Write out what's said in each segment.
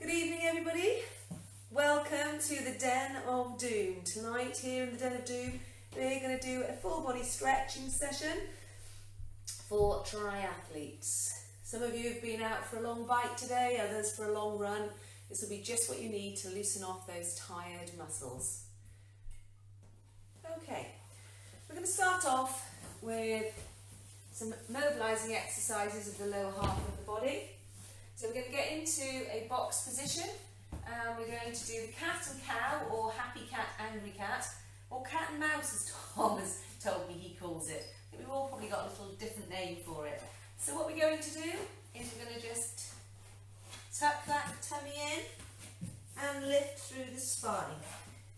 Good evening, everybody. Welcome to the Den of Doom. Tonight here in the Den of Doom we're going to do a full body stretching session for triathletes. Some of you have been out for a long bike today, others for a long run. This will be just what you need to loosen off those tired muscles. Okay, we're going to start off with some mobilising exercises of the lower half of the body. So we're going to get into a box position and we're going to do the cat and cow, or happy cat, angry cat, or cat and mouse as Tom has told me he calls it. I think we've all probably got a little different name for it. So what we're going to do is we're going to just tuck that tummy in and lift through the spine,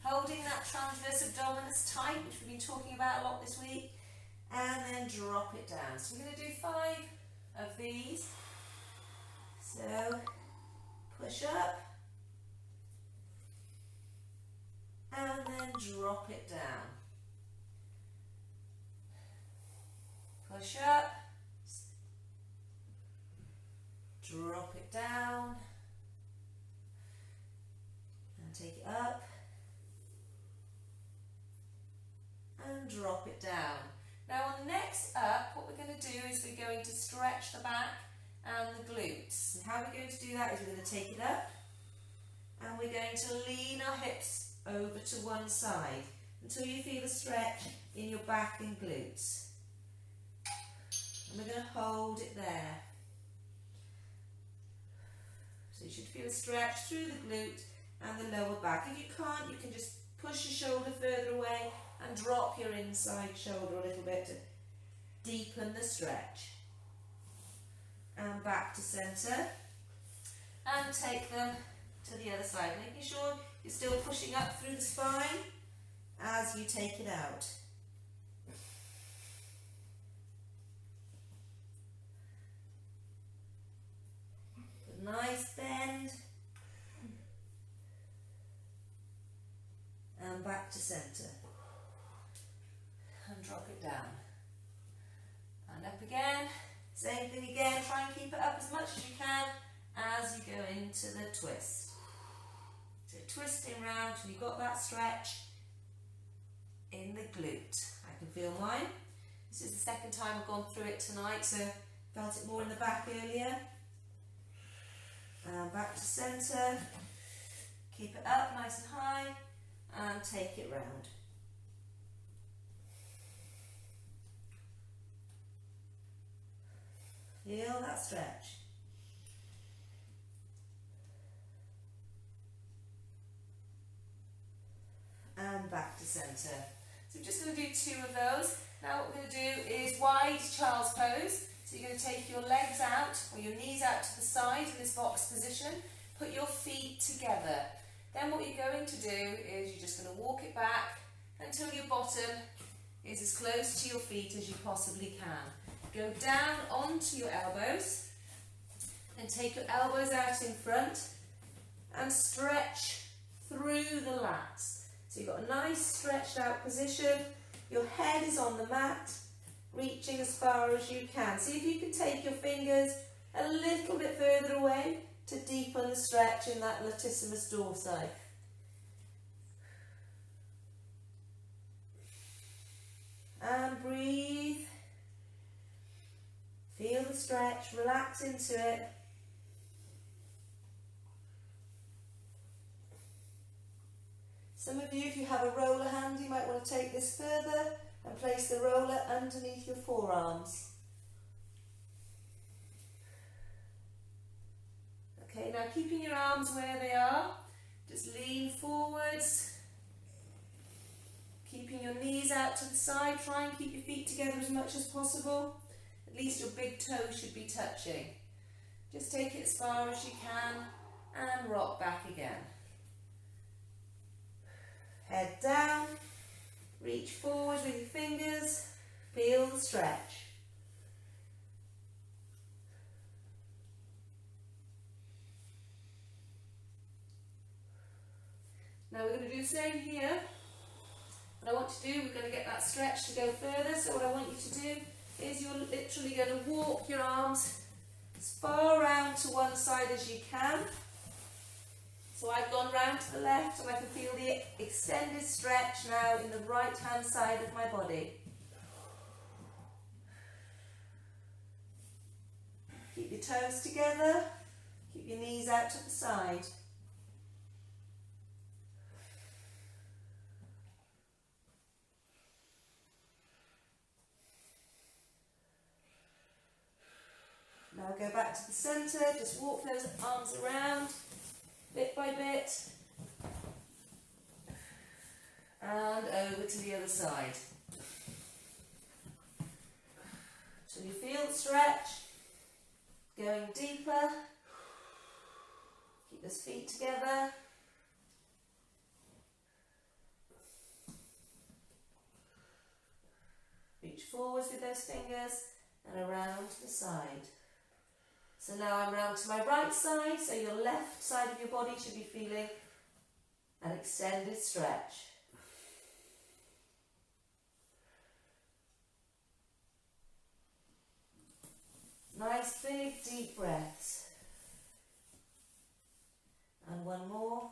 holding that transverse abdominis tight, which we've been talking about a lot this week, and then drop it down. So we're going to do 5 of these. So push up and then drop it down. Push up, drop it down, and take it up and drop it down. Now on the next up, what we're going to do is we're going to stretch the back and the glutes. And how we're going to do that is we're going to take it up and we're going to lean our hips over to one side until you feel a stretch in your back and glutes. And we're going to hold it there. So you should feel a stretch through the glute and the lower back. If you can't, you can just push your shoulder further away and drop your inside shoulder a little bit to deepen the stretch. And back to centre, and take them to the other side, making sure you're still pushing up through the spine as you take it out. A nice bend, and back to centre, and drop it down, and up again. Same thing again, try and keep it up as much as you can as you go into the twist. So twisting round till you've got that stretch in the glute. I can feel mine. This is the second time I've gone through it tonight, so felt it more in the back earlier. And back to centre. Keep it up nice and high and take it round. Feel that stretch. And back to centre. So we're just going to do 2 of those. Now what we're going to do is wide child's pose. So you're going to take your legs out, or your knees out to the side in this box position. Put your feet together. Then what you're going to do is you're just going to walk it back until your bottom is as close to your feet as you possibly can. Go down onto your elbows and take your elbows out in front and stretch through the lats. So you've got a nice stretched out position. Your head is on the mat, reaching as far as you can. See if you can take your fingers a little bit further away to deepen the stretch in that latissimus dorsi. And breathe. Feel the stretch, relax into it. Some of you, if you have a roller hand, you might want to take this further and place the roller underneath your forearms. Okay, now keeping your arms where they are, just lean forwards. Keeping your knees out to the side, try and keep your feet together as much as possible. At least your big toe should be touching. Just take it as far as you can and rock back again. Head down, reach forward with your fingers, feel the stretch. Now we're going to do the same here. What I want to do, we're going to get that stretch to go further, so what I want you to do is you're literally going to walk your arms as far round to one side as you can, So I've gone round to the left and I can feel the extended stretch now in the right hand side of my body. Keep your toes together, keep your knees out to the side. Now go back to the centre, just walk those arms around, bit by bit, and over to the other side. So you feel the stretch, going deeper, keep those feet together. Reach forwards with those fingers and around to the side. So now I'm round to my right side, so your left side of your body should be feeling an extended stretch. Nice big deep breaths. And one more.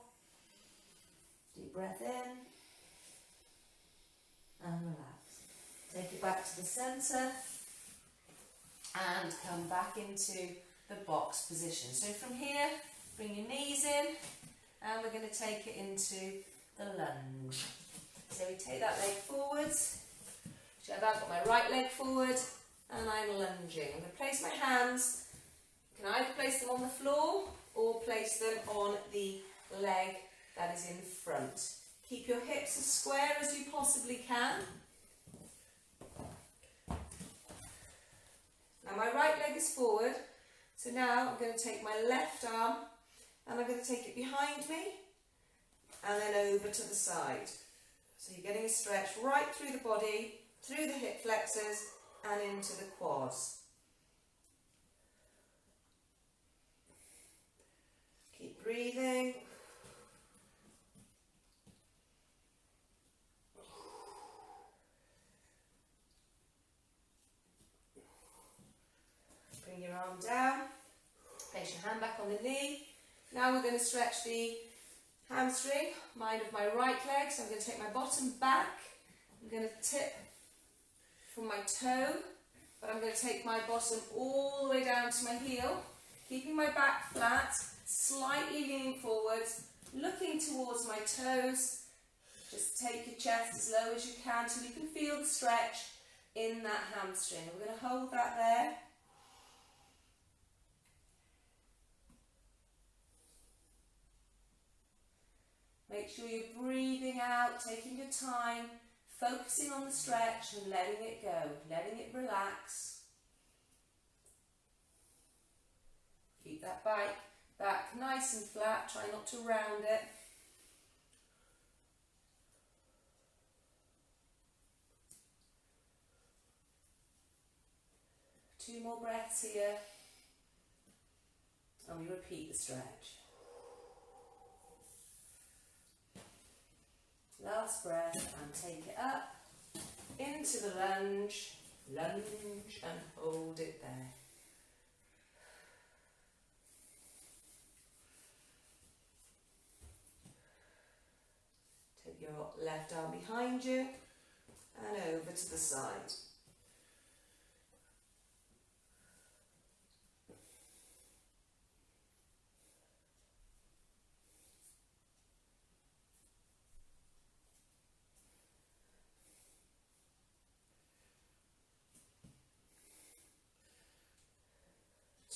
Deep breath in and relax. Take it back to the centre and come back into the box position. So from here, bring your knees in and we're going to take it into the lunge. So we take that leg forwards. So I've got my right leg forward and I'm lunging. I'm going to place my hands, you can either place them on the floor or place them on the leg that is in front. Keep your hips as square as you possibly can. Now my right leg is forward, so now I'm going to take my left arm and I'm going to take it behind me and then over to the side. So you're getting a stretch right through the body, through the hip flexors and into the quads. Keep breathing. Bring your arm down, place your hand back on the knee. Now we're going to stretch the hamstring, mine of my right leg, so I'm going to take my bottom back. I'm going to tip from my toe, but I'm going to take my bottom all the way down to my heel, keeping my back flat, slightly leaning forwards, looking towards my toes. Just take your chest as low as you can till you can feel the stretch in that hamstring. We're going to hold that there. Make sure you're breathing out, taking your time, focusing on the stretch and letting it go, letting it relax. Keep that back nice and flat, try not to round it. Two more breaths here, and we repeat the stretch. Last breath and take it up into the lunge, and hold it there. Take your left arm behind you and over to the side.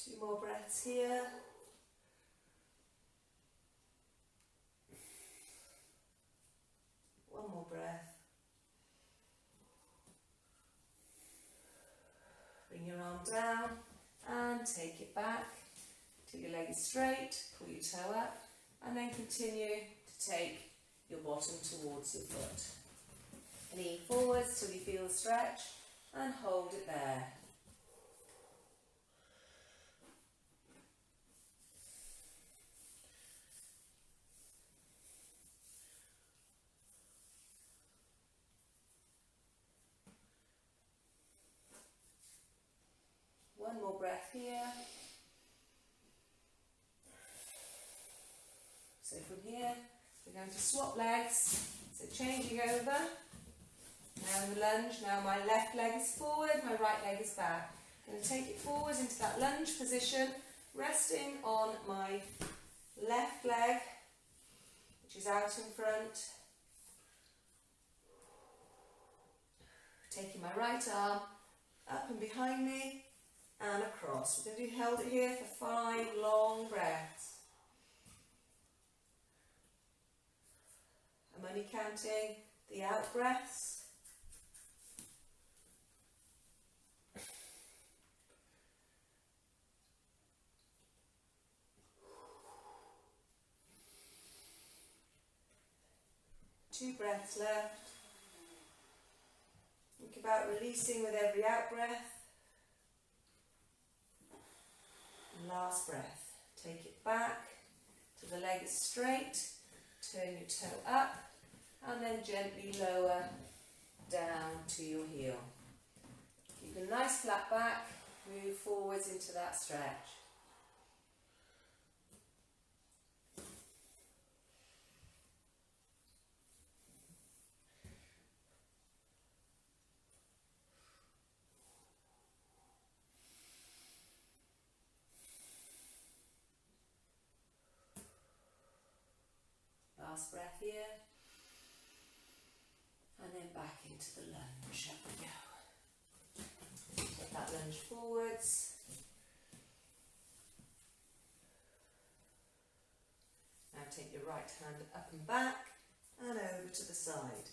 Two more breaths here. One more breath. Bring your arm down and take it back till your leg is straight. Pull your toe up and then continue to take your bottom towards your foot. Knee forwards till you feel the stretch and hold it there. One more breath here. So from here, we're going to swap legs. So changing over. Now in the lunge, now my left leg is forward, my right leg is back. I'm going to take it forwards into that lunge position, resting on my left leg, which is out in front. Taking my right arm up and behind me and across. We're going to hold it here for 5 long breaths. I'm only counting the out breaths. Two breaths left. Think about releasing with every out breath. And last breath. Take it back till the leg is straight. Turn your toe up and then gently lower down to your heel. Keep a nice flat back. Move forwards into that stretch. Last breath here, and then back into the lunge. Up we go. Take that lunge forwards. Now take your right hand up and back, and over to the side.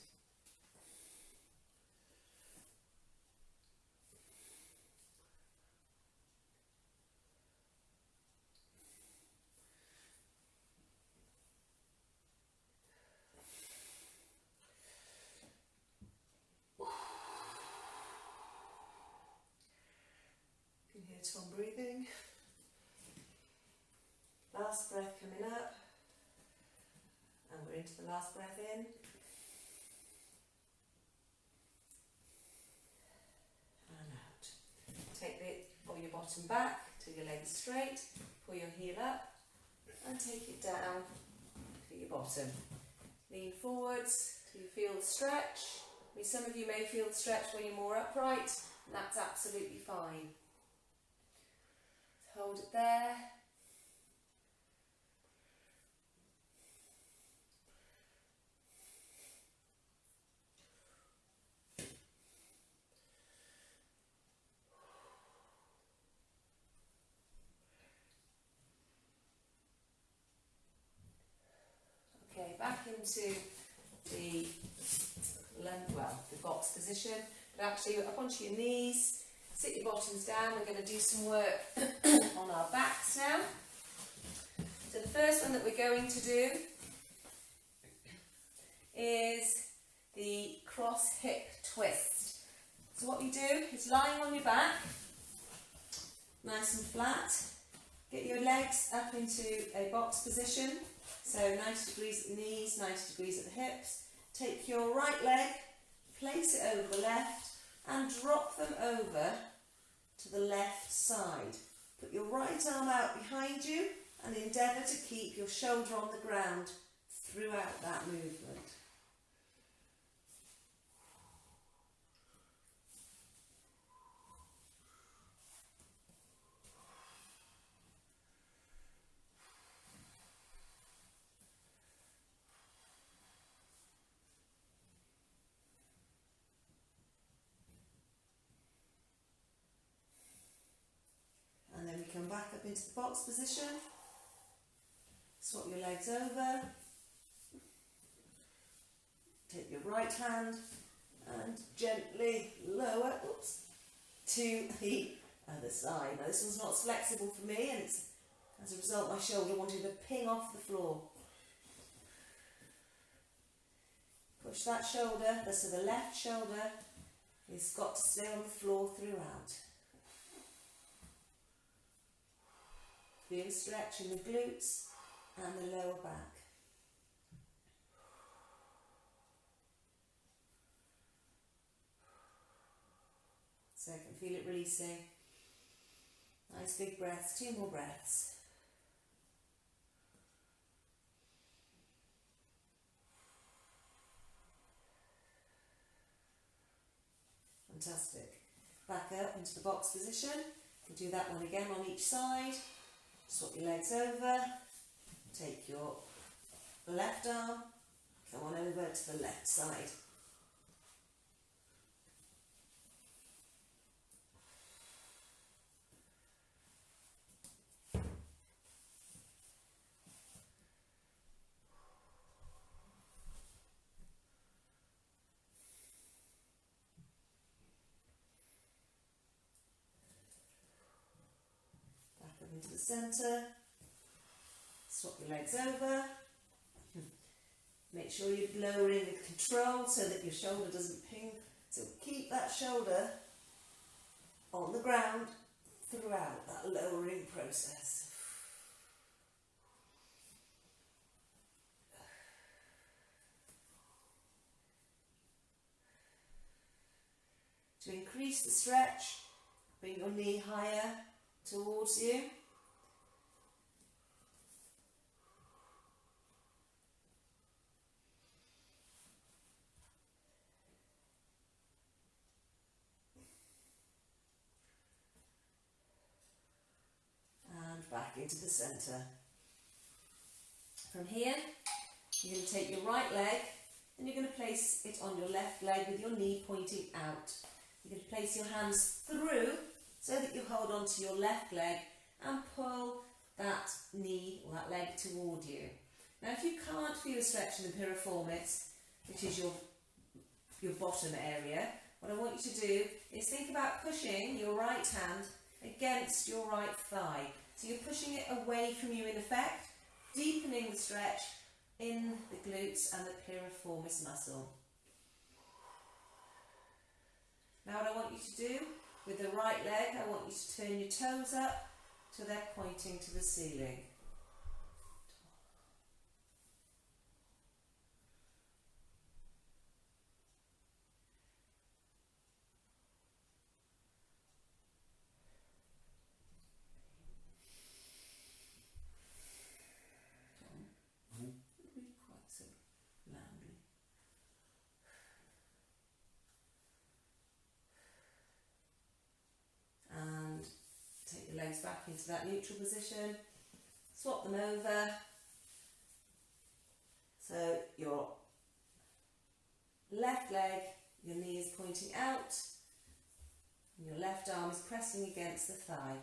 Tom breathing. Last breath coming up, and we're into the last breath in and out. Take pull your bottom back till your leg is straight, pull your heel up and take it down to your bottom. Lean forwards till you feel the stretch. Some of you may feel the stretch when you're more upright, and that's absolutely fine. Hold it there. Okay, back into the box position, but actually up onto your knees. Sit your bottoms down. We're going to do some work on our backs now. So the first one that we're going to do is the cross hip twist. So what you do is lying on your back, nice and flat. Get your legs up into a box position. So 90 degrees at the knees, 90 degrees at the hips. Take your right leg, place it over the left and drop them over to the left side. Put your right arm out behind you and endeavour to keep your shoulder on the ground throughout that movement. And then we come back up into the box position. Swap your legs over. Take your right hand and gently lower to the other side. Now this one's not as flexible for me, and it's, as a result my shoulder wanted to ping off the floor. Push that shoulder, so the left shoulder has got to stay on the floor throughout. Feel stretch in the glutes and the lower back. So I can feel it releasing. Nice big breaths, 2 more breaths. Fantastic. Back up into the box position. We'll do that one again on each side. Swap your legs over. Take your left arm, go on over to the left side. Back up into the centre. Swap your legs over. Make sure you're lowering with control so that your shoulder doesn't ping. So keep that shoulder on the ground throughout that lowering process. To increase the stretch, bring your knee higher towards you. Back into the centre. From here, you're going to take your right leg and you're going to place it on your left leg with your knee pointing out. You're going to place your hands through so that you hold on to your left leg and pull that knee or that leg toward you. Now if you can't feel a stretch in the piriformis, which is your bottom area, what I want you to do is think about pushing your right hand against your right thigh. So you're pushing it away from you in effect, deepening the stretch in the glutes and the piriformis muscle. Now what I want you to do with the right leg, I want you to turn your toes up so they're pointing to the ceiling. Legs back into that neutral position, swap them over, so your left leg, your knee is pointing out, and your left arm is pressing against the thigh.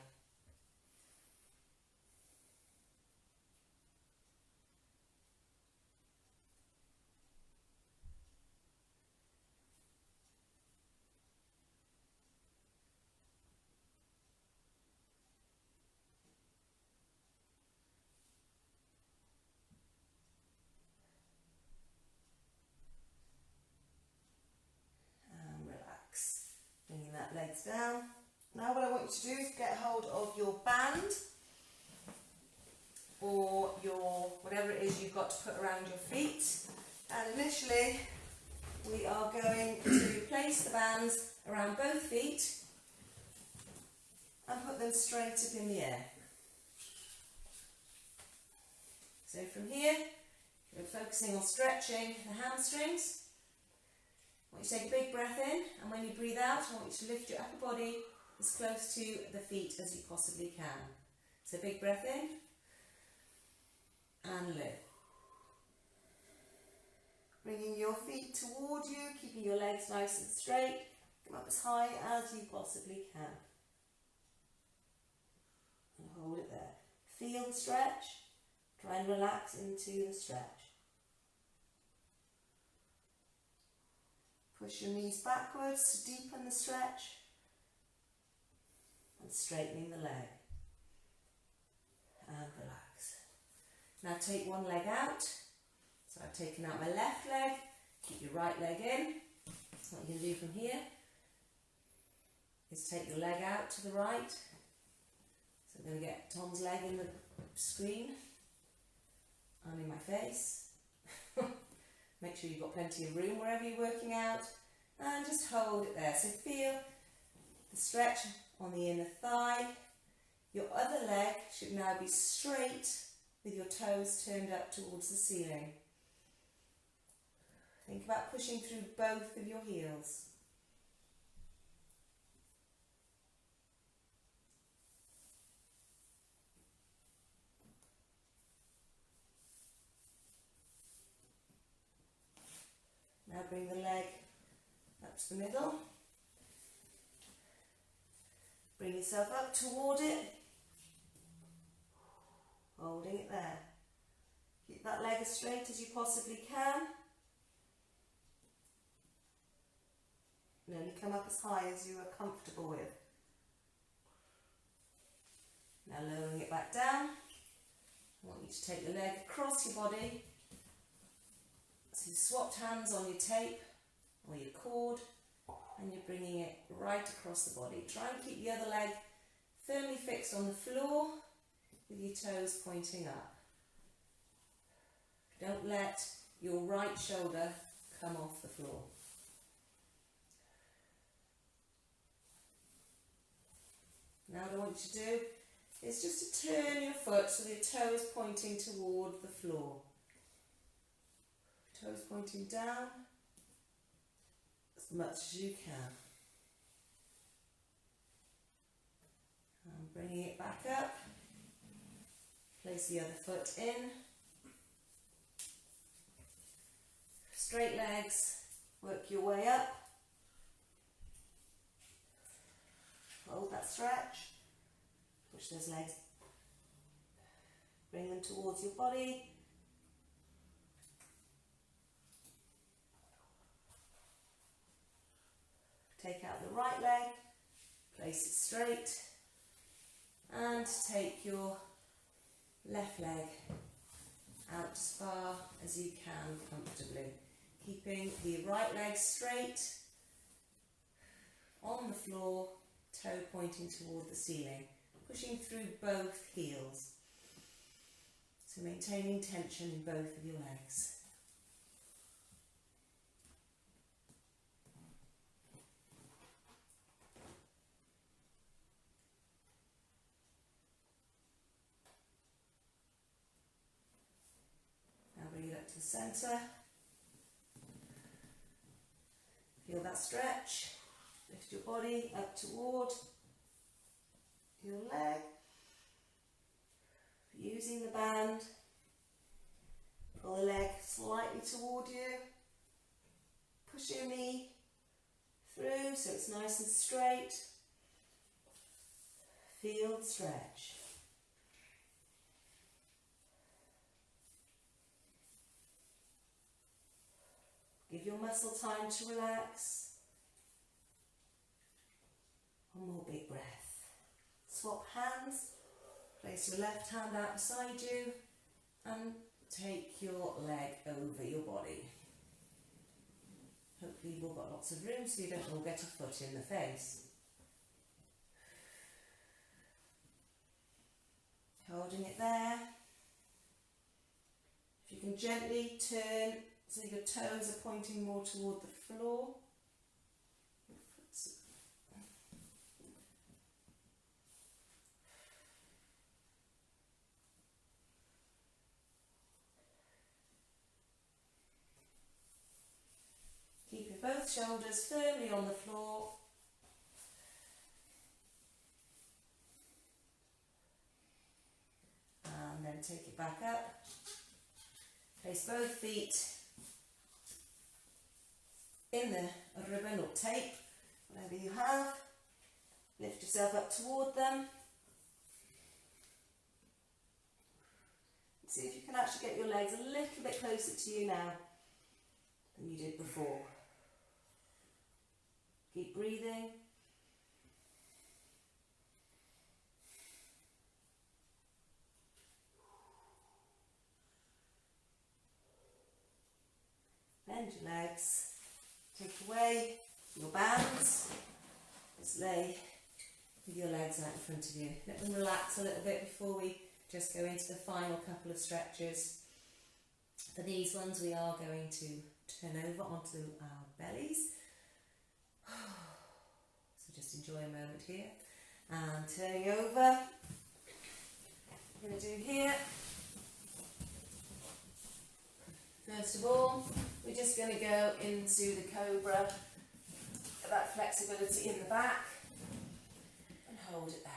Bringing that legs down. Now what I want you to do is get hold of your band or your whatever it is you've got to put around your feet, and initially we are going to place the bands around both feet and put them straight up in the air. So from here we're focusing on stretching the hamstrings. I want you to take a big breath in, and when you breathe out, I want you to lift your upper body as close to the feet as you possibly can. So big breath in, and lift. Bringing your feet toward you, keeping your legs nice and straight. Come up as high as you possibly can. And hold it there. Feel the stretch. Try and relax into the stretch. Push your knees backwards to deepen the stretch and straightening the leg. And relax. Now take one leg out. So I've taken out my left leg. Keep your right leg in. What you're going to do from here is take your leg out to the right. So I'm going to get Tom's leg in the screen and in my face. Make sure you've got plenty of room wherever you're working out, and just hold it there. So feel the stretch on the inner thigh. Your other leg should now be straight with your toes turned up towards the ceiling. Think about pushing through both of your heels. bring the leg up to the middle. Bring yourself up toward it. Holding it there. Keep that leg as straight as you possibly can. And only come up as high as you are comfortable with. Now lowering it back down. I want you to take the leg across your body. So you swapped hands on your tape or your cord and you're bringing it right across the body. Try and keep the other leg firmly fixed on the floor with your toes pointing up. Don't let your right shoulder come off the floor. Now what I want you to do is just to turn your foot so the toe is pointing toward the floor. Toes pointing down as much as you can. And bringing it back up. Place the other foot in. Straight legs, work your way up. Hold that stretch. Push those legs. Bring them towards your body. Take out the right leg, place it straight, and take your left leg out as far as you can comfortably. Keeping the right leg straight on the floor, toe pointing toward the ceiling, pushing through both heels. So maintaining tension in both of your legs. Now bring it up to the centre. Feel that stretch. Lift your body up toward your leg. Using the band, pull the leg slightly toward you. Push your knee through so it's nice and straight. Feel the stretch. Give your muscle time to relax. One more big breath. Swap hands. Place your left hand out beside you and take your leg over your body. Hopefully you've all got lots of room so you don't all get a foot in the face. Holding it there. If you can gently turn so your toes are pointing more toward the floor. Keeping both shoulders firmly on the floor. And then take it back up. Place both feet in the ribbon or tape, whatever you have. Lift yourself up toward them. See if you can actually get your legs a little bit closer to you now than you did before. Keep breathing. Bend your legs. Take away your bands. Just lay with your legs out in front of you. Let them relax a little bit before we just go into the final couple of stretches. For these ones we are going to turn over onto our bellies. So just enjoy a moment here. And turning over, we're going to do here. First of all, we're just going to go into the cobra, that flexibility in the back, and hold it there.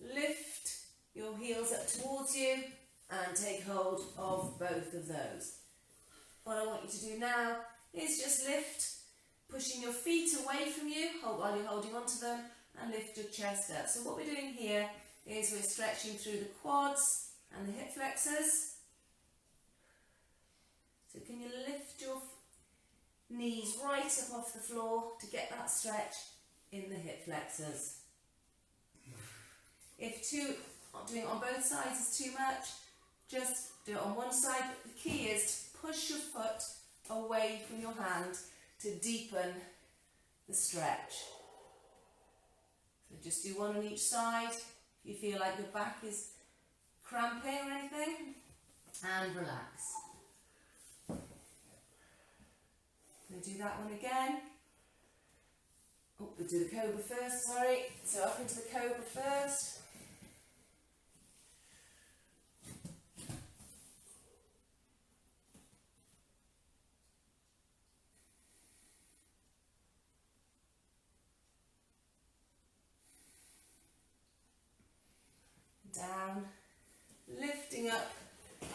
lift your heels up towards you and take hold of both of those. What I want you to do now is just lift, pushing your feet away from you while you're holding onto them, and lift your chest up. So what we're doing here is we're stretching through the quads and the hip flexors. So can you lift your knees right up off the floor to get that stretch in the hip flexors. If doing it on both sides is too much, just do it on one side. But the key is to push your foot away from your hand to deepen the stretch. So just do one on each side. If you feel like your back is cramping or anything, and relax. Going to do that one again. Oh, we'll do the cobra first, sorry. So up into the cobra first. Down, lifting up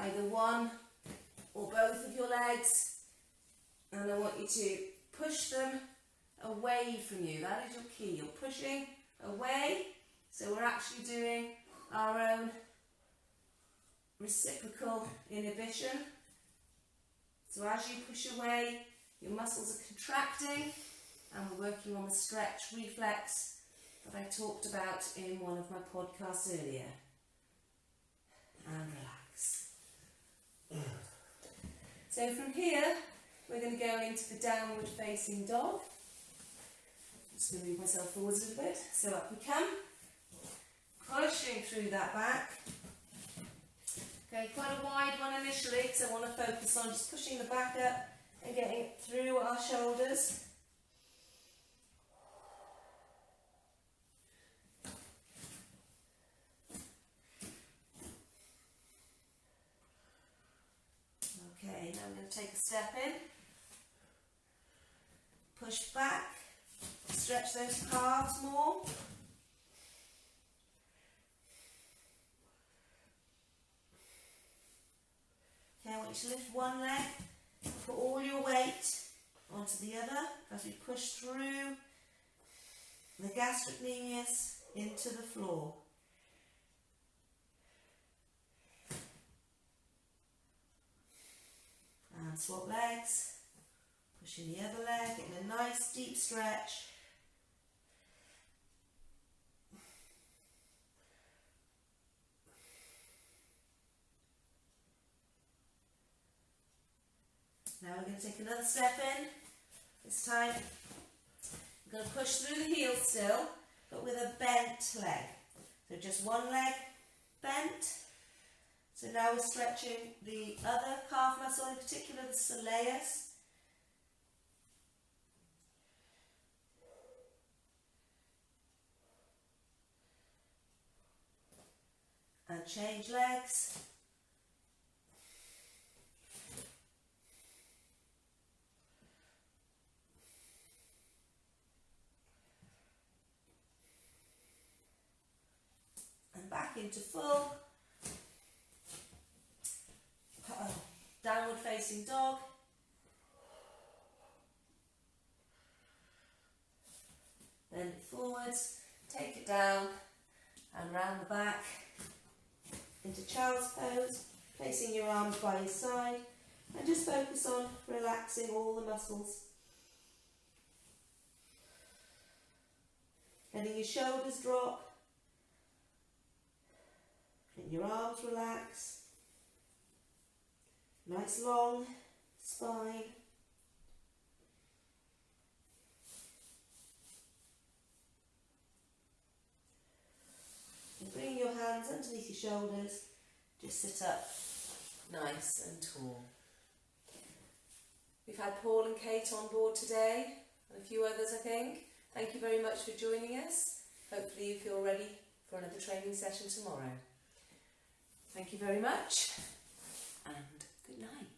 either one or both of your legs, and I want you to push them away from you. That is your key. You're pushing away, so we're actually doing our own reciprocal inhibition. So as you push away, your muscles are contracting, and we're working on the stretch reflex that I talked about in one of my podcasts earlier. And relax. So from here, we're going to go into the downward facing dog. I'm just going to move myself forwards a little bit. So up we come, pushing through that back. Okay, quite a wide one initially, so I want to focus on just pushing the back up and getting through our shoulders. Okay, now I'm going to take a step in, push back, stretch those calves more. Okay, I want you to lift one leg, put all your weight onto the other as we push through the gastrocnemius into the floor. And swap legs, pushing the other leg, getting a nice deep stretch. Now we're going to take another step in. This time we're going to push through the heels still, but with a bent leg. So just one leg bent. So now we're stretching the other calf muscle, in particular the soleus. And change legs. And back into full. Downward facing dog. Bend it forwards, take it down and round the back into child's pose, placing your arms by your side, and just focus on relaxing all the muscles. Letting your shoulders drop, letting your arms relax. Nice long spine. And bring your hands underneath your shoulders. Just sit up nice and tall. We've had Paul and Kate on board today, and a few others I think. Thank you very much for joining us. Hopefully you feel ready for another training session tomorrow. Thank you very much, and good night.